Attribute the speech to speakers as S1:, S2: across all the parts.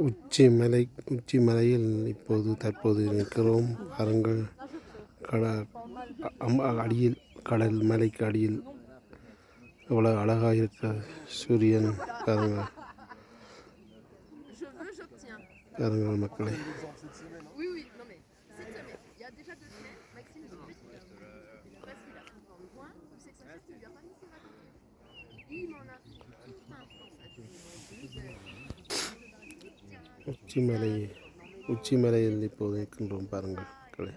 S1: உச்சி மலையில் தற்போது நிற்கிறோம். பாருங்கள், அடியில் கடல் மலைக்கு அடியில் எவ்வளோ அழகாக இருக்கிறது சூரியன். பாருங்கள் பாருங்கள் மக்களே. உச்சி மலையில் இப்போது இருக்கின்றோம். பாருங்கள் மக்களே.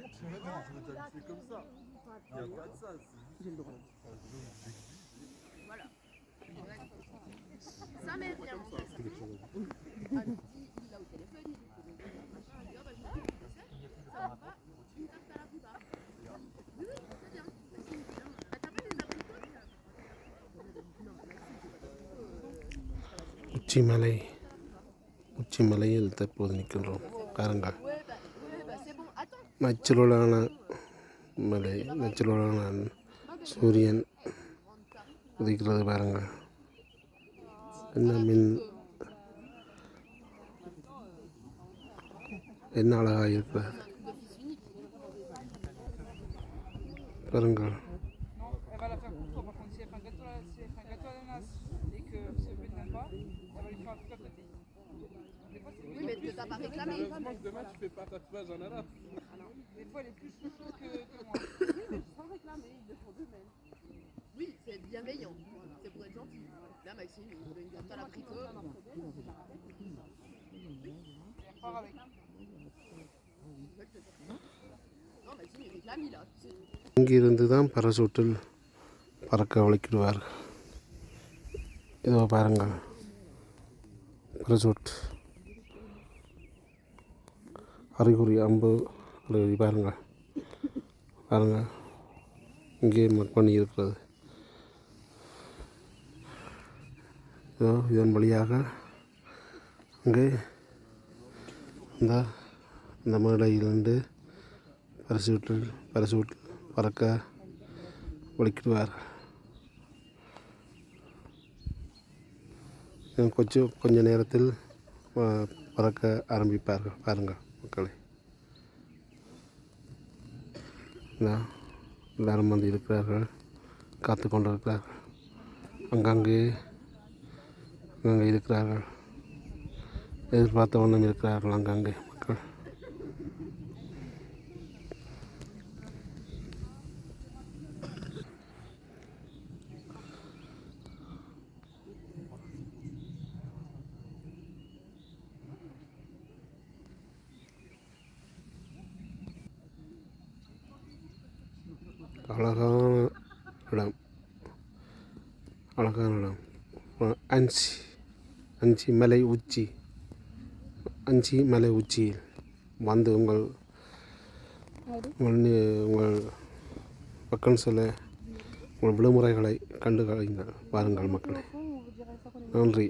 S1: உச்சி மலையில் தற்போது நிற்கின்றோம். பாருங்கள், நச்சுரலான மலை, நச்சுரலான சூரியன் உதிக்கிறது. பாருங்கள், என்ன அழகாக இருக்கிறது பாருங்கள்.
S2: Oui, mais tu t'as pas réclamé.
S3: Demain, tu fais pas tatouage en arabe.
S2: Des fois, elle est plus chouchoute que moi. Oui, mais sans réclamer, ils le font d'eux-mêmes. Oui, c'est bienveillant. C'est pour être gentil. Là, Maxime, il veut une carte à la tricot. Non, Maxime, il réclame, il a.
S1: இங்கிருந்து தான் பரசூட்டில் பறக்க வலிக்கிடுவார். இதோ பாருங்கள், பரசூட் அறிகுறி அம்பு அறிகுறி. பாருங்கள் பாருங்கள், இங்கே மட் பண்ணி இருக்கிறது. இதோ இதன் வழியாக அங்கே இந்த மேடையிலிருந்து பரசூட் பறக்க வலிக்கிடுவார். கொஞ்ச நேரத்தில் பறக்க ஆரம்பிப்பார்கள். பாருங்கள் மக்களே. எல்லாரும் வந்து இருக்கிறார்கள், காத்து கொண்டிருக்கிறார்கள். அங்கங்கே இருக்கிறார்கள், எதிர்பார்த்த வண்ணம் இருக்கிறார்கள் அங்கங்கே மக்கள். அழகான இடம். அஞ்சி மலை உச்சியில் வந்து உங்கள் பக்கம் சில உங்கள் விடுமுறைகளை கண்டு கழிங்கள். வாருங்கள் மக்களே. நன்றி.